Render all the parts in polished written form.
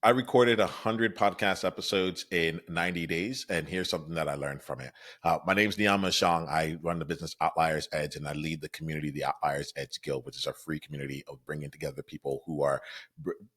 I recorded 100 podcast episodes in 90 days, and here's something that I learned from it. My name is Niiamah Ashong. I run the business Outliers Edge, and I lead the community, the Outliers Edge Guild, which is our free community of bringing together people who are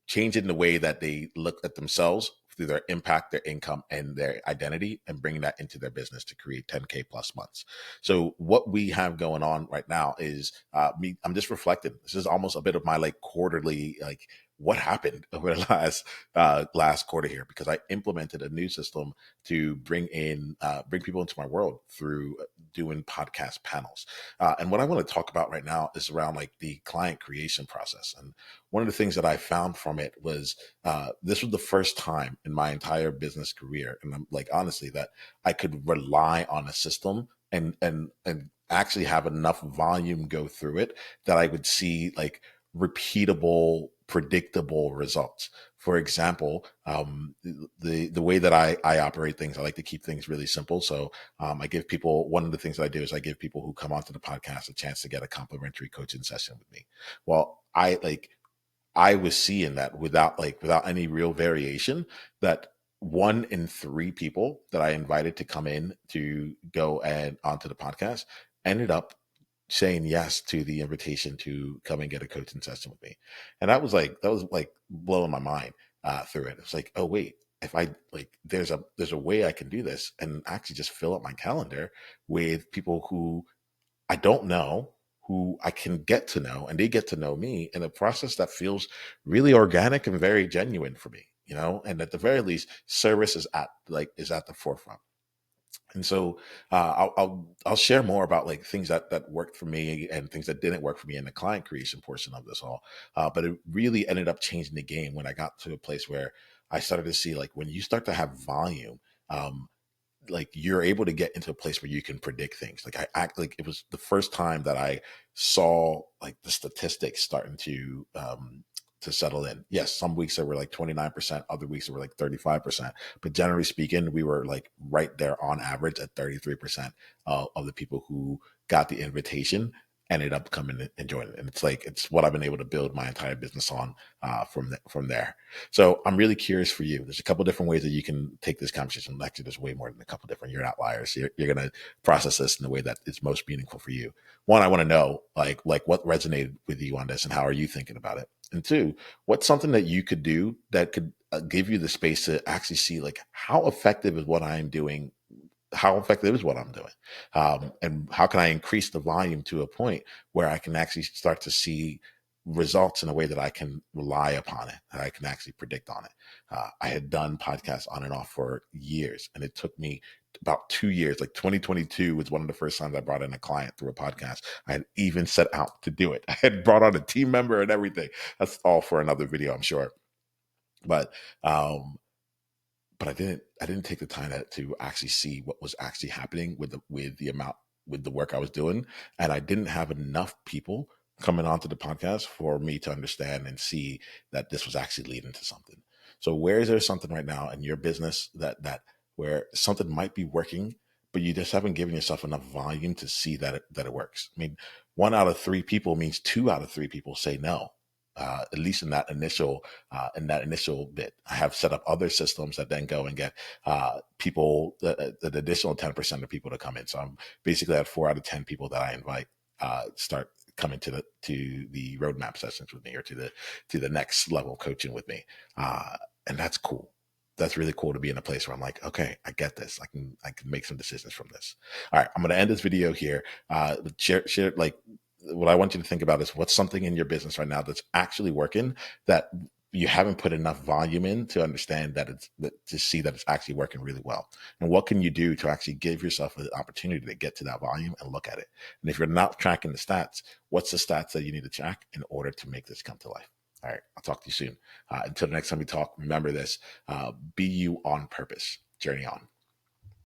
changing the way that they look at themselves through their impact, their income, and their identity, and bringing that into their business to create 10K plus months. So what we have going on right now is me. I'm just reflecting. This is almost a bit of my like quarterly like what happened over the last quarter here, because I implemented a new system to bring people into my world through doing podcast panels. And what I want to talk about right now is around like the client creation process. And one of the things that I found from it was this was the first time in my entire business career, and I'm like honestly that I could rely on a system and actually have enough volume go through it that I would see like repeatable, predictable results. For example, the way that I operate things, I like to keep things really simple. So I give people, one of the things that I do is I give people who come onto the podcast a chance to get a complimentary coaching session with me. Well, I was seeing that without any real variation, that 1 in 3 people that I invited to come in to go and onto the podcast ended up saying yes to the invitation to come and get a coaching session with me. And that was like blowing my mind through it. It's like, oh wait, if I like there's a way I can do this and actually just fill up my calendar with people who I don't know, who I can get to know, and they get to know me in a process that feels really organic and very genuine for me, you know. And at the very least, service is at the forefront. And so I'll share more about like things that worked for me and things that didn't work for me in the client creation portion of this all. But it really ended up changing the game when I got to a place where I started to see like when you start to have volume. Like you're able to get into a place where you can predict things. Like I act like it was the first time that I saw like the statistics starting to settle in. Yes, some weeks there were like 29%, other weeks there were like 35%. But generally speaking, we were like right there on average at 33% of the people who got the invitation ended up coming and joining. And it's like it's what I've been able to build my entire business on from there. So I'm really curious for you. There's a couple different ways that you can take this conversation. Actually, there's way more than a couple different. You're outliers. You're going to process this in the way that is most meaningful for you. One, I want to know like what resonated with you on this and how are you thinking about it? And two, what's something that you could do that could give you the space to actually see like how effective is what I'm doing, how effective is what I'm doing, and how can I increase the volume to a point where I can actually start to see results in a way that I can rely upon it, that I can actually predict on it. I had done podcasts on and off for years, and it took me about 2 years. Like 2022 was one of the first times I brought in a client through a podcast. I had even set out to do it. I had brought on a team member and everything. That's all for another video, I'm sure. But um, but I didn't take the time to actually see what was actually happening with the work I was doing, and I didn't have enough people coming onto the podcast for me to understand and see that this was actually leading to something. So where is there something right now in your business that where something might be working, but you just haven't given yourself enough volume to see that it works? I mean, 1 out of 3 people means 2 out of 3 people say no. At least in that initial bit. I have set up other systems that then go and get people, the additional 10% of people to come in. So I'm basically at 4 out of 10 people that I invite start coming to the roadmap sessions with me or to the next level of coaching with me. And that's cool. That's really cool to be in a place where I'm like, okay, I get this. I can make some decisions from this. All right, I'm going to end this video here. Share like what I want you to think about is what's something in your business right now that's actually working that you haven't put enough volume in to understand to see that it's actually working really well. And what can you do to actually give yourself an opportunity to get to that volume and look at it? And if you're not tracking the stats, what's the stats that you need to track in order to make this come to life? All right, I'll talk to you soon. Until the next time we talk, remember this, be you on purpose. Journey on.